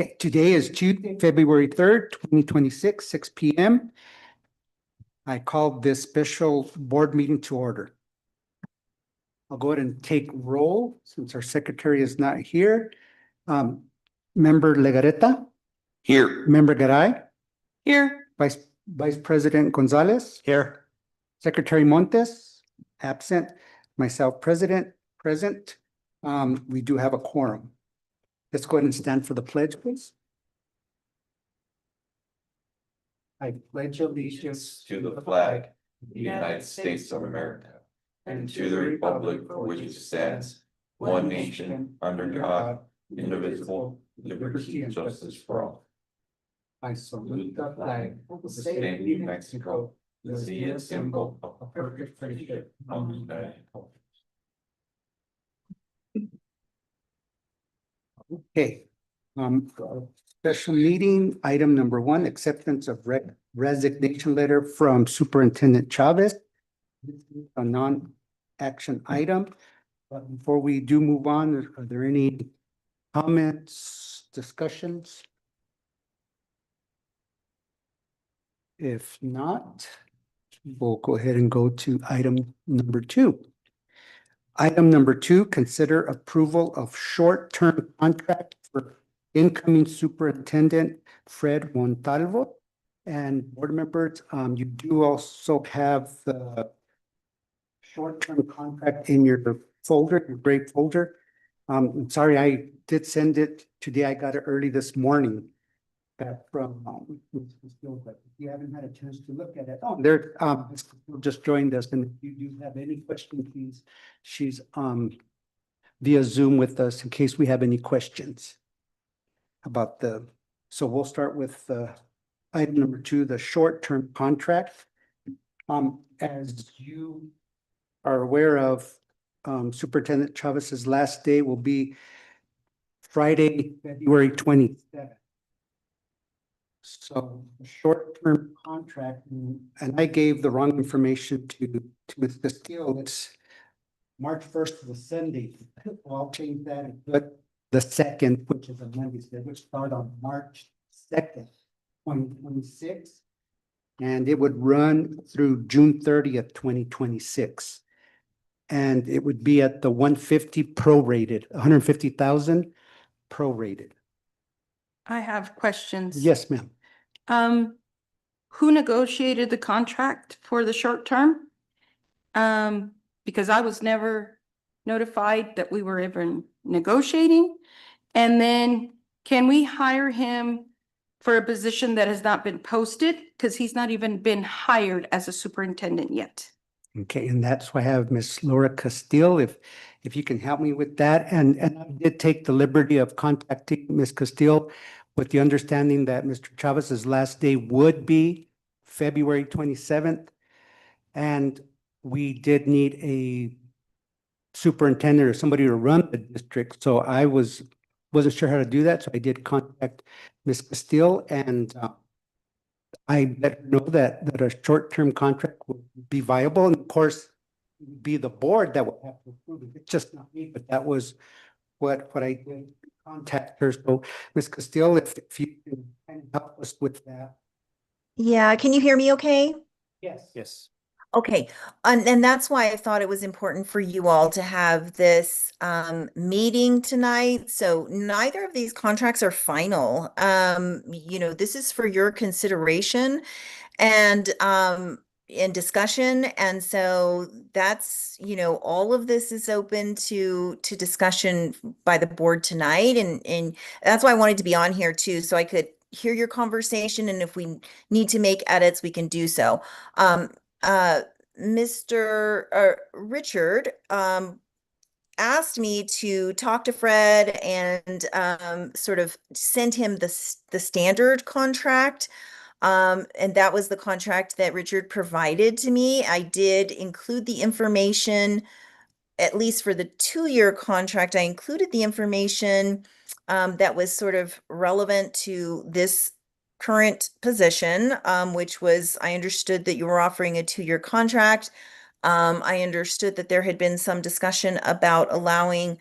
Okay, today is Tuesday, February 3rd, 2026, 6 p.m. I call this special board meeting to order. I'll go ahead and take roll since our secretary is not here. Member Legareta, Here. Member Garay, Here. Vice President Gonzalez, Here. Secretary Montes, absent, myself, President, present. We do have a quorum. Let's go ahead and stand for the pledge, please. I pledge allegiance To the flag of the United States of America and to the republic for which it stands, one nation, under God, indivisible, liberty and justice for all. I salute the flag of the State of New Mexico, the sea and symbol of perfect friendship among the United States. Okay, special meeting, item number 1, acceptance of resignation letter from Superintendent Chavez. This is a non-action item, but before we do move on, are there any comments, discussions? If not, we'll go ahead and go to item number 2. Item number 2, consider approval of short-term contract for incoming Superintendent Fred Montalvo. And board members, you do also have the short-term contract in your folder, your gray folder. I'm sorry, I did send it today. I got it early this morning back from, but if you haven't had a chance to look at it, there, just joined us, and if you do have any questions, please, she's via Zoom with us in case we have any questions about so we'll start with item number 2, the short-term contract. As you are aware of, Superintendent Chavez's last day will be Friday, February 27th. So the short-term contract, and I gave the wrong information to Ms. Castillo. It's March 1st to the Sunday. Well, I'll change that and put the 2nd, which is a Monday, which start on March 2nd, 2026. And it would run through June 30th, 2026. And it would be at the 150 prorated, 150,000 prorated. I have questions. Yes, ma'am. Who negotiated the contract for the short term? Because I was never notified that we were even negotiating. And then can we hire him for a position that has not been posted? Because he's not even been hired as a superintendent yet. Okay, and that's why I have Miss Laura Castile, if you can help me with that. And I did take the liberty of contacting Miss Castile with the understanding that Mr. Chavez's last day would be February 27th. And we did need a superintendent or somebody to run the district. So I wasn't sure how to do that. So I did contact Miss Castile, and I let her know that a short-term contract would be viable, and of course, be the board that would have to approve it. It's just not me, but that was what I did, contact her. So Ms. Castile, if you can kind of help us with that. Yeah, can you hear me okay? Yes. Yes. Okay, and that's why I thought it was important for you all to have this meeting tonight. So neither of these contracts are final. This is for your consideration and in discussion. And so that's, all of this is open to discussion by the board tonight. And that's why I wanted to be on here too, so I could hear your conversation. And if we need to make edits, we can do so. Mr. Richard asked me to talk to Fred and sort of send him the standard contract. And that was the contract that Richard provided to me. I did include the information, at least for the 2-year contract. I included the information that was sort of relevant to this current position, which was, I understood that you were offering a 2-year contract. I understood that there had been some discussion about allowing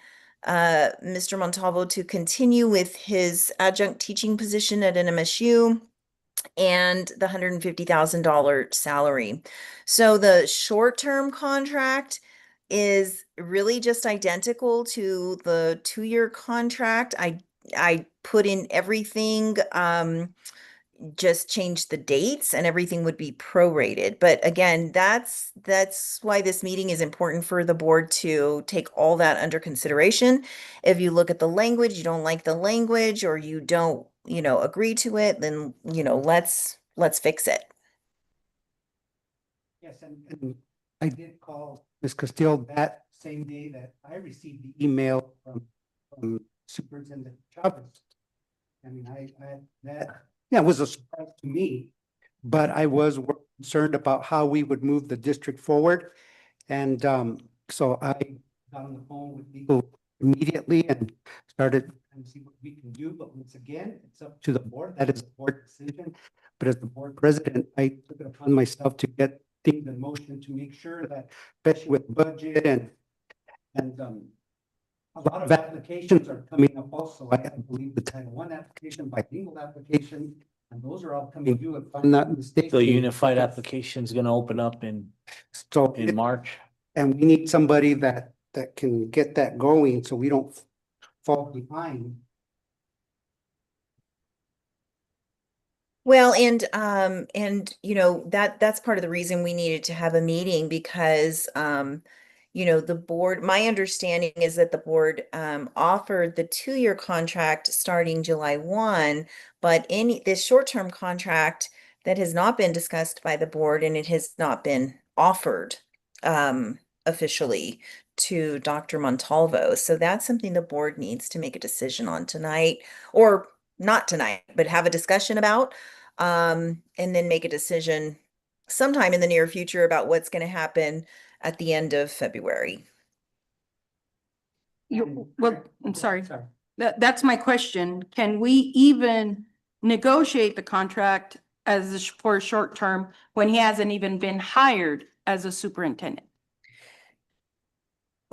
Mr. Montalvo to continue with his adjunct teaching position at NMSU and the $150,000 salary. So the short-term contract is really just identical to the 2-year contract. I put in everything, just change the dates and everything would be prorated. But again, that's why this meeting is important for the board to take all that under consideration. If you look at the language, you don't like the language, or you don't, agree to it, then, let's fix it. Yes, and I did call Ms. Castillo that same day that I received the email from Superintendent Chavez. I mean, that was a surprise to me, but I was concerned about how we would move the district forward. And so I got on the phone with legal immediately and started trying to see what we can do. But once again, it's up to the board. That is a board decision. But as the board president, I took it upon myself to get things in motion to make sure that, especially with budget and a lot of applications are coming up also. I believe the Title I application, bilingual application, and those are all coming due if I'm not mistaken. The unified application is gonna open up in So, March. and we need somebody that can get that going so we don't fall behind. Well, and that's part of the reason we needed to have a meeting because the board, my understanding is that the board offered the 2-year contract starting July 1, but this short-term contract that has not been discussed by the board and it has not been offered officially to Dr. Montalvo. So that's something the board needs to make a decision on tonight, or not tonight, but have a discussion about, and then make a decision sometime in the near future about what's going to happen at the end of February. Well, I'm sorry. That's my question. Can we even negotiate the contract for a short term when he hasn't even been hired as a superintendent?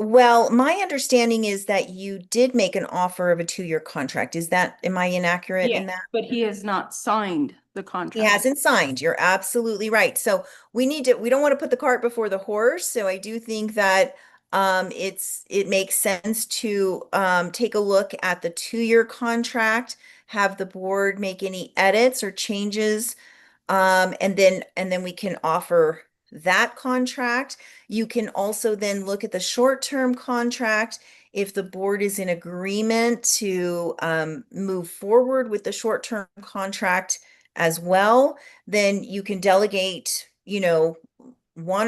Well, my understanding is that you did make an offer of a 2-year contract. Am I inaccurate in that? But he has not signed the He contract. hasn't signed. You're absolutely right. So we don't want to put the cart before the horse. So I do think that it makes sense to take a look at the 2-year contract, have the board make any edits or changes, and then we can offer that contract. You can also then look at the short-term contract. If the board is in agreement to move forward with the short-term contract as well, then you can delegate, 1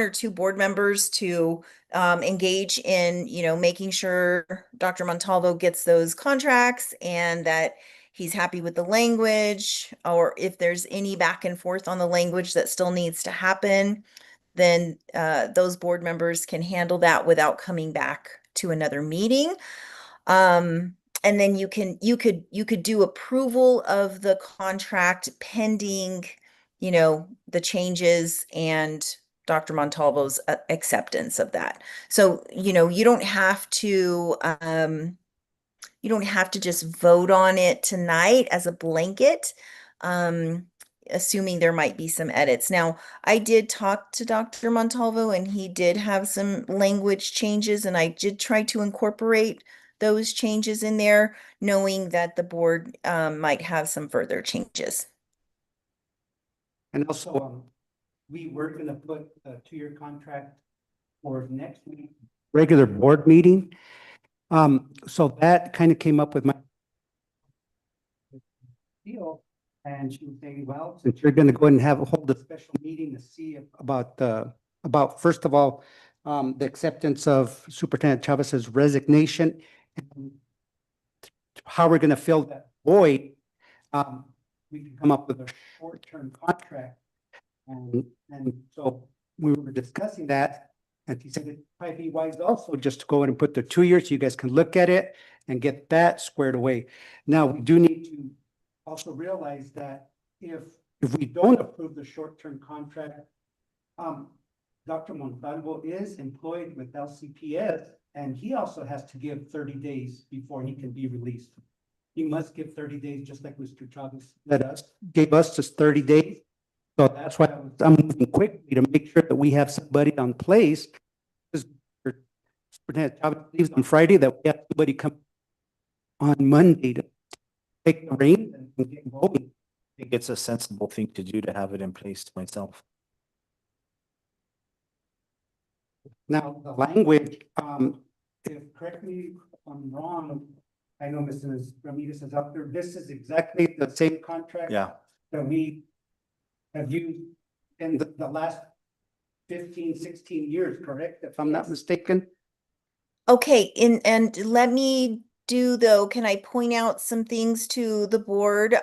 or 2 board members to engage in, making sure Dr. Montalvo gets those contracts and that he's happy with the language, or if there's any back and forth on the language that still needs to happen, then those board members can handle that without coming back to another meeting. And then you could do approval of the contract pending, the changes and Dr. Montalvo's acceptance of that. So, you don't have to just vote on it tonight as a blanket, assuming there might be some edits. Now, I did talk to Dr. Montalvo and he did have some language changes, and I did try to incorporate those changes in there, knowing that the board might have some further changes. And also, we were gonna put a 2-year contract for next week, regular board meeting. So that kind of came up with my deal. And she was saying, well, since you're gonna go ahead and hold a special meeting to see about first of all, the acceptance of Superintendent Chavez's resignation and how we're gonna fill that void, we can come up with a short-term contract. And so we were discussing that, and he said it'd probably be wise also just to go in and put the 2 years so you guys can look at it and get that squared away. Now, we do need to also realize that if we don't approve the short-term contract, Dr. Montalvo is employed with LCPS And he also has to give 30 days before he can be released. He must give 30 days, just like Mr. Chavez gave us just 30 days. So that's why I'm moving quickly to make sure that we have somebody on place. Because Superintendent Chavez leaves on Friday, that we have somebody come on Monday to take the reins and get going. I think it's a sensible thing to do to have it in place myself. Now, the language, correct me if I'm wrong, I know Mrs. Ramirez is up there, this is exactly the same contract Yeah, that we have used in the last 15, 16 years, correct? If I'm not mistaken? Okay, and let me do though, can I point out some things to the board,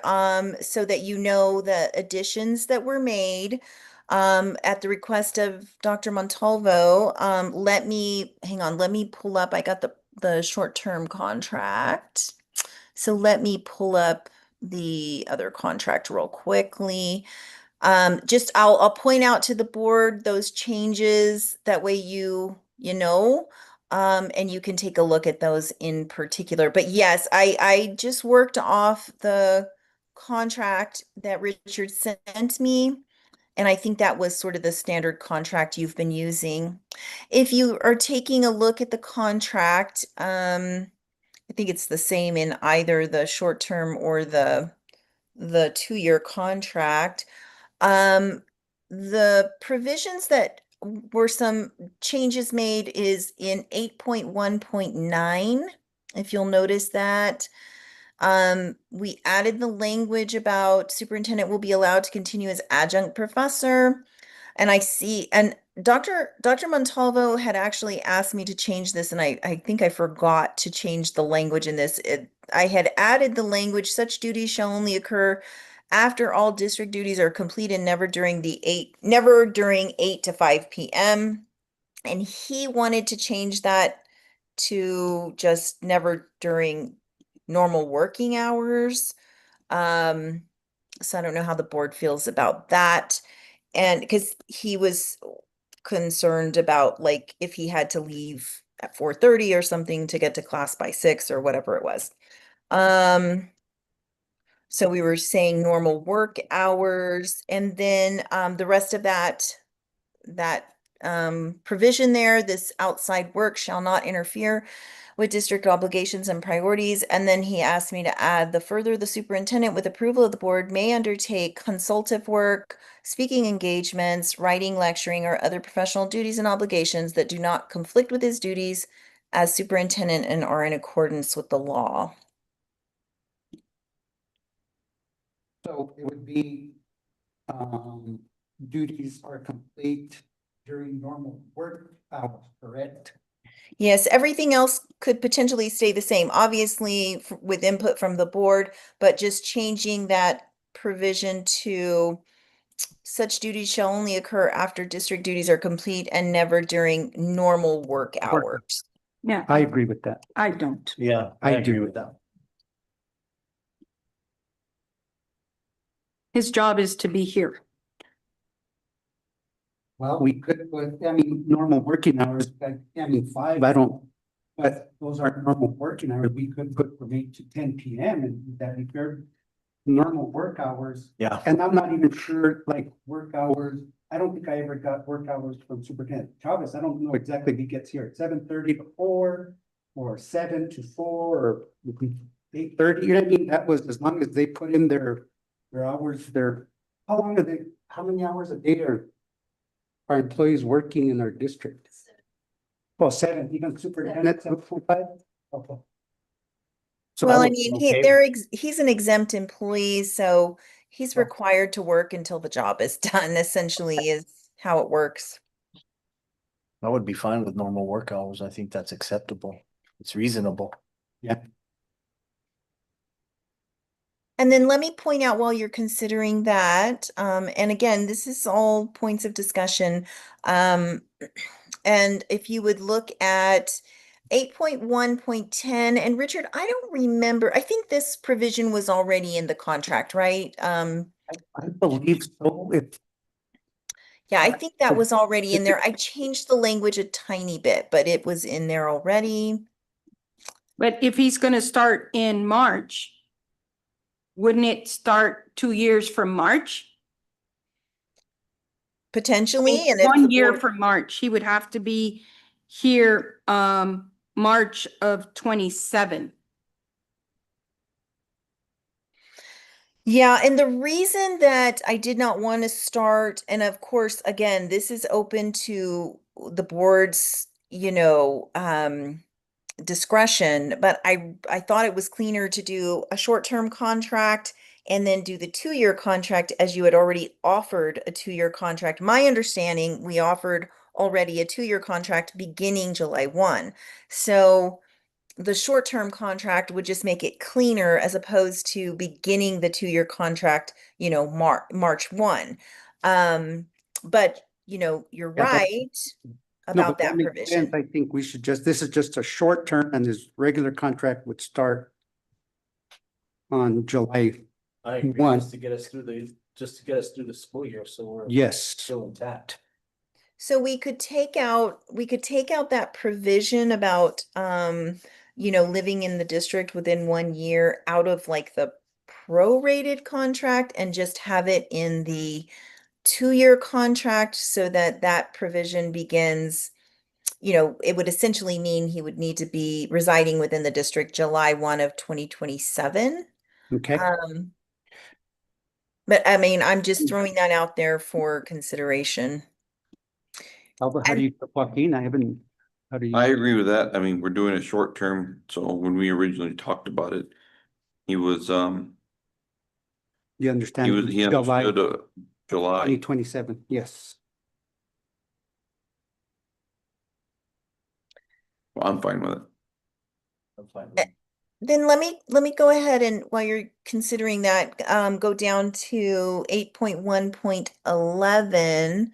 so that you know the additions that were made, at the request of Dr. Montalvo. Hang on, let me pull up, I got the short-term contract. So let me pull up the other contract real quickly. I'll point out to the board those changes, that way you know, and you can take a look at those in particular. But yes, I just worked off the contract that Richard sent me, and I think that was sort of the standard contract you've been using. If you are taking a look at the contract, I think it's the same in either the short term or the 2-year contract. The provisions that were some changes made is in 8.1.9. If you'll notice that, we added the language about superintendent will be allowed to continue as adjunct professor. And I see, and Dr. Montalvo had actually asked me to change this, and I think I forgot to change the language in this. I had added the language, such duties shall only occur after all district duties are complete and never during 8 to 5 p.m. And he wanted to change that to just never during normal working hours. So I don't know how the board feels about that. And because he was concerned about like if he had to leave at 4:30 or something to get to class by 6 or whatever it was. So we were saying normal work hours, and then the rest of that provision there, this outside work shall not interfere with district obligations and priorities. And then he asked me to add the superintendent with approval of the board may undertake consultative work, speaking engagements, writing, lecturing, or other professional duties and obligations that do not conflict with his duties as superintendent and are in accordance with the law. So it would be, duties are complete during normal work hours, correct? Yes, everything else could potentially stay the same, obviously with input from the board, but just changing that provision to such duties shall only occur after district duties are complete and never during normal work hours. Yeah, I agree with that. I don't. yeah, I I agree do. with that. His job is to be here. Well, we could, put, I mean, normal working hours, I mean, 5, but those aren't normal working hours. We could put from 8 to 10 p.m. and that be fair. Normal work hours, Yeah, and I'm not even sure, like, work hours, I don't think I ever got work hours from Superintendent Chavez. I don't know exactly if he gets here at 7:30 to 4, or 7 to 4, or 8:30, you know what I mean? That was as long as they put in their hours, how many hours a day are our employees working in our district? Well, 7, even superintendent, 7.5? Okay. So Well, I was mean, okay. he's an exempt employee, so he's Oh. required to work until the job is done, essentially is how it works. I would be fine with normal work hours. I think that's acceptable. It's reasonable. And then let me point out while you're considering that, and again, this is all points of discussion. And if you would look at 8.1.10, and Richard, I don't remember, I think this provision was already in the contract, right? I believe so. Yeah, I think that was already in there. I changed the language a tiny bit, but it was in there already. But if he's gonna start in March, wouldn't it start 2 years from March? Potentially, and if the 1 year board, from March, he would have to be here, March of 27. yeah, and the reason that I did not want to start, and of course, again, this is open to the board's, discretion, but I thought it was cleaner to do a short-term contract and then do the 2-year contract as you had already offered a 2-year contract. My understanding, we offered already a 2-year contract beginning July 1. So the short-term contract would just make it cleaner as opposed to beginning the 2-year contract, March 1. But you're Yeah, that- right No, about but that that makes sense. provision. I think we should this is just a short term and his regular contract would start on July. I agree, One. just to get us through the school year, so we're Yes. still intact. So we could take out that provision about, living in the district within 1 year out of like the prorated contract and just have it in the 2-year contract so that that provision begins, it would essentially mean he would need to be residing within the district July 1 of 2027. Okay. But I mean, I'm just throwing that out there for consideration. How do you, Joaquin? How do you? I agree with that. I mean, we're doing a short term, so when we originally talked about it, he was, You understand? he July understood, July. 2027, yes. Well, I'm fine with it. I'm fine with Eh, it. Then let me go ahead and while you're considering that, go down to 8.1.11.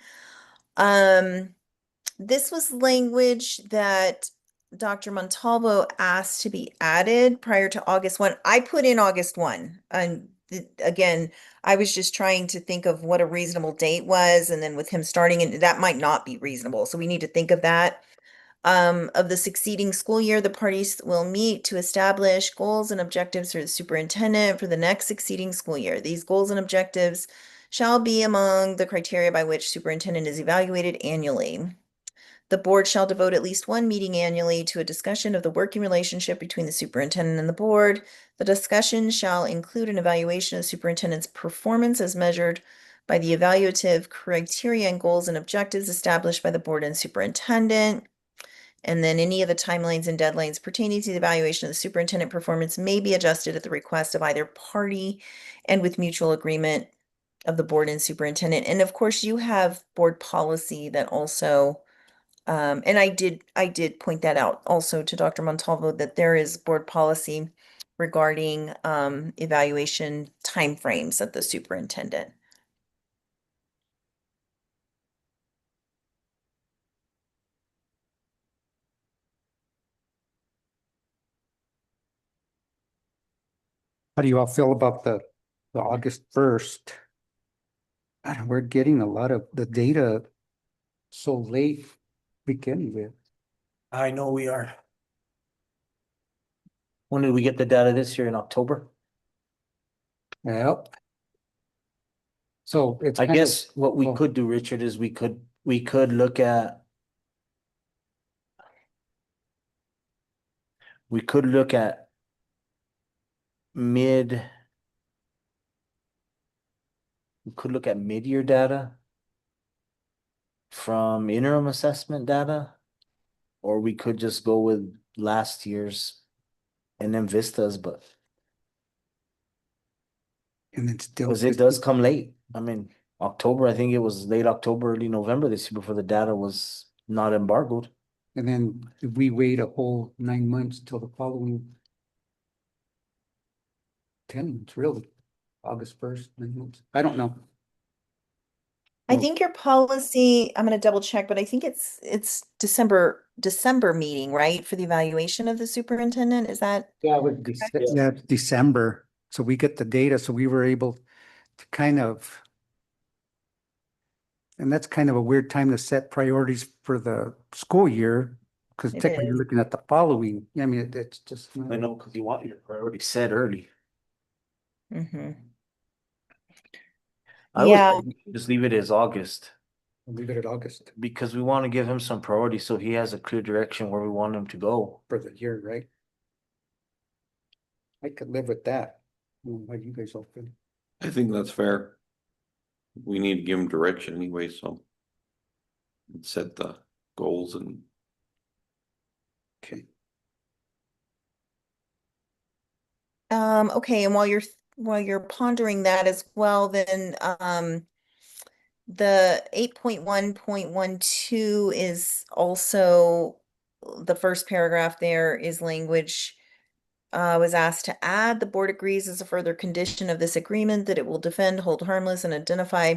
This was language that Dr. Montalvo asked to be added prior to August 1. I put in August 1. And again, I was just trying to think of what a reasonable date was, and then with him starting, and that might not be reasonable. So we need to think of that. Of the succeeding school year, the parties will meet to establish goals and objectives for the superintendent for the next succeeding school year. These goals and objectives shall be among the criteria by which superintendent is evaluated annually. The board shall devote at least one meeting annually to a discussion of the working relationship between the superintendent and the board. The discussion shall include an evaluation of the superintendent's performance as measured by the evaluative criteria and goals and objectives established by the board and superintendent. And then any of the timelines and deadlines pertaining to the evaluation of the superintendent performance may be adjusted at the request of either party and with mutual agreement of the board and superintendent. And of course, you have board policy that also, and I did point that out also to Dr. Montalvo that there is board policy regarding evaluation timeframes of the superintendent. How do you all feel about the August 1st? God, we're getting a lot of the data so late beginning with. I know we are. When did we get the data this year? In October? Yep. So it's I kind of- guess what we well- could do, Richard, is we could look at. We could look at mid. We could look at mid-year data from interim assessment data, or we could just go with last year's and then Vistas, but And then still. because it does come late. I mean, October, I think it was late October, early November this year before the data was not embargoed. And then we wait a whole 9 months till the following 10 months, really. August 1st, 9 months. I don't know. I Well- think your policy, I'm gonna double check, but I think it's December meeting, right? For the evaluation of the superintendent, is that? Yeah, it's December. So we get the data, so we were able to kind of And that's kind of a weird time to set priorities for the school year, because It technically you're is. looking at the following, I mean, it's just. I know, cause you want your priorities set early. Mhm. I would Yeah. say just leave it as August, Leave it at August because we wanna give him some priority so he has a clear direction where we want him to go. for the year, right? I could live with that. How do you guys all feel? I think that's fair. We need to give them direction anyway, so. Set the goals and Okay. Okay, and while you're pondering that as well, then the 8.1.12 is also the first paragraph there is language was asked to add, the board agrees as a further condition of this agreement that it will defend, hold harmless, and indemnify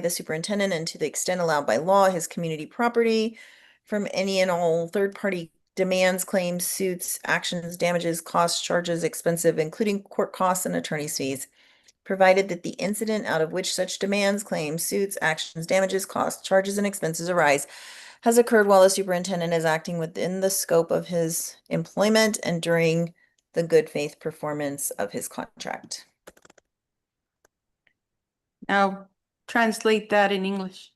the superintendent and to the extent allowed by law, his community property from any and all third-party demands, claims, suits, actions, damages, costs, charges, expensive, including court costs and attorney's fees, provided that the incident out of which such demands, claims, suits, actions, damages, costs, charges, and expenses arise has occurred while the superintendent is acting within the scope of his employment and during the good faith performance of his contract. Now, translate that in English.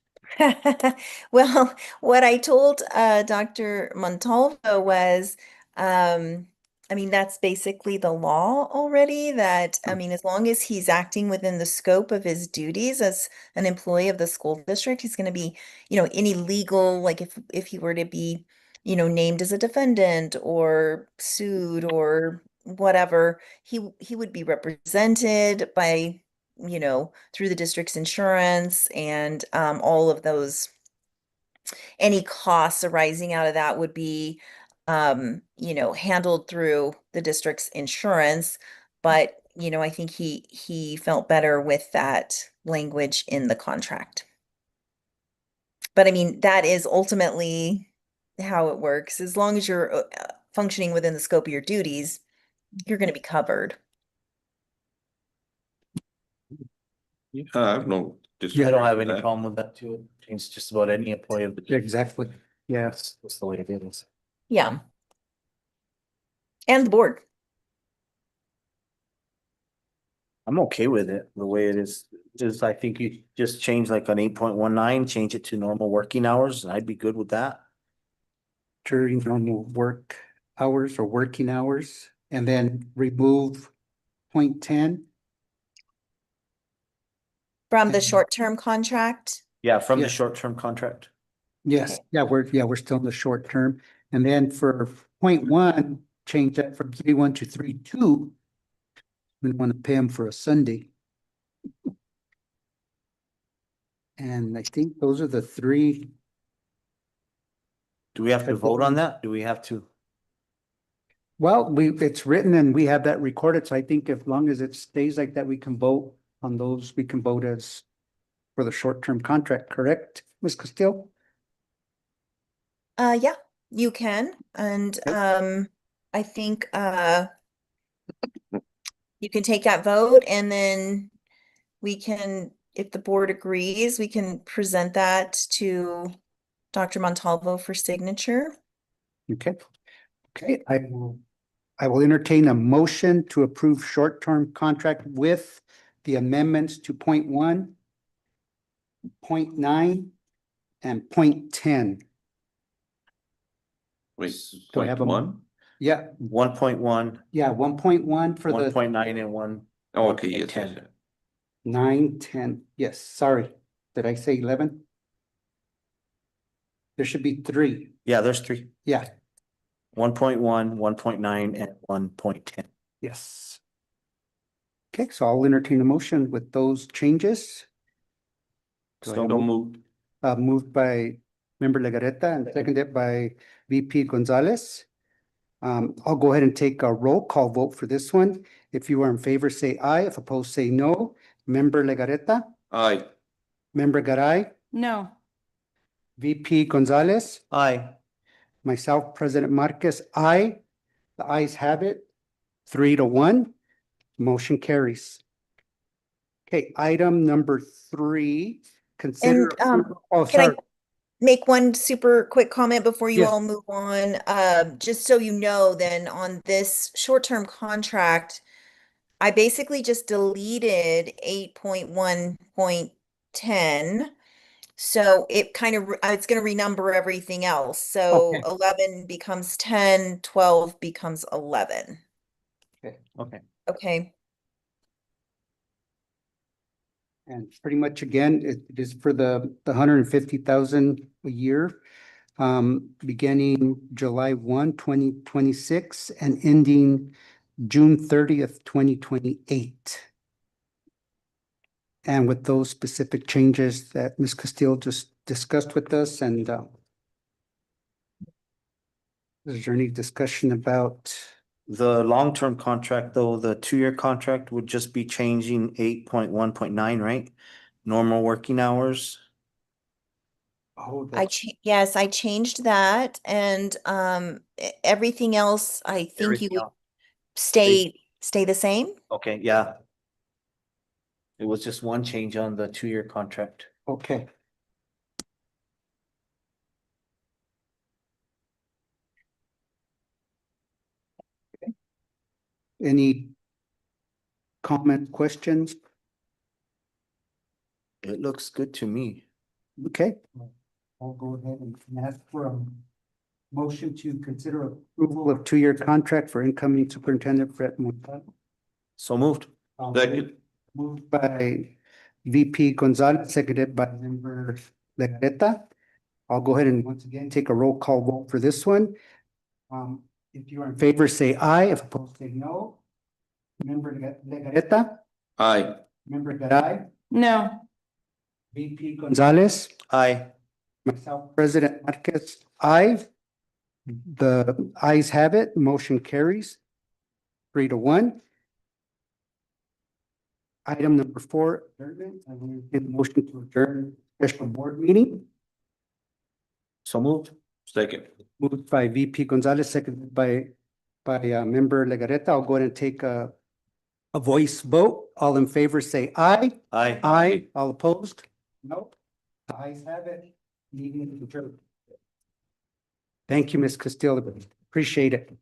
Well, what I told Dr. Montalvo was, I mean, that's basically the law already, that, I mean, as long as he's acting within the scope of his duties as an employee of the school district, he's going to be, any legal, like if he were to be, named as a defendant or sued or whatever, he would be represented by through the district's insurance and all of those, any costs arising out of that would be, handled through the district's insurance. But, I think he felt better with that language in the contract. But I mean, that is ultimately how it works. As long as you're functioning within the scope of your duties, you're going to be covered. I have no. I don't have disagreement any with that. problem with that too. It's just about any employee of the. Exactly, yes. That's the way it is. Yeah. And the board. I'm okay with it, the way it is. Just, I think you just change like an 8.19, change it to normal working hours, and I'd be good with that. During normal work hours or working hours, and then remove 0.10. From the Mhm. short-term contract. Yeah, from the Yes. short-term contract. Yes, Okay. we're still in the short term. And then for 0.1, change that from 3.1 to 3.2. We want to pay them for a Sunday. And I think those are the three. Do we have to vote on that? Do we have to? Well, it's written and we have that recorded, so I think as long as it stays like that, we can vote on those, we can vote as for the short-term contract, correct, Ms. Castillo? Yeah, you can. And I think you can take that vote and then we can, if the board agrees, we can present that to Dr. Montalvo for signature. Okay, okay, I will entertain a motion to approve short-term contract with the amendments to 0.1, 0.9, and 0.10. Wait, Do I have a- 1? Yeah, 1.1, yeah, 1.1 for the 1.9 and 1. Oh, okay, yes, 10. yes, 9, 10. Yes, sorry. Did I say 11? There should be 3. Yeah, there's 3. Yeah, 1.1, 1.9, and 1.10. yes. Okay, so I'll entertain a motion with those changes. Do I So have a- moved. Moved by Member Legarreta and seconded by VP Gonzalez. I'll go ahead and take a roll call vote for this one. If you are in favor, say aye. If opposed, say no. Member Legarreta, aye, Member Garay, No, VP Gonzalez, Aye. myself, President Marquez, aye. The ayes have it, 3-1. Motion carries. Okay, item number 3, consider. And, Oh, Can I sorry. make one super quick comment before you Yes. all move on? Just so you know, then on this short-term contract, I basically just deleted 8.1.10. So it kind of, it's gonna renumber everything else. So Okay. 11 becomes 10, 12 becomes 11. Okay. Okay, And pretty much again, it is for the 150,000 a year. Beginning July 1, 2026, and ending June 30th, 2028. And with those specific changes that Ms. Castillo just discussed with us, and is there any discussion about? The long-term contract, though, the 2-year contract would just be changing 8.1.9, right? Normal working hours. Oh, yes, I changed that and everything else, I think you Everything would else. stay the same. Okay, yeah. It was just one change on the 2-year contract. okay. Any comment, questions? It looks good to me. Okay. I'll go ahead and ask for a motion to consider approval of 2-year contract for incoming Superintendent Fred Montano. So moved. Second. Moved by VP Gonzalez, seconded by Member Legarreta. I'll go ahead and once again take a roll call vote for this one. If you are in favor, say aye. If opposed, say no. Member Legarreta, Aye. Member Garay, No, VP Gonzalez, Aye. myself, President Marquez, aye. The ayes have it, motion carries 3-1. Item number 4, adjournment. I will give a motion to adjourn special board meeting. So moved. Second. Moved by VP Gonzalez, seconded by Member Legarreta. I'll go ahead and take a voice vote. All in favor, say aye. Aye. Aye. All opposed? Nope. The ayes have it. Meeting is adjourned. Thank you, Ms. Castillo. Appreciate it.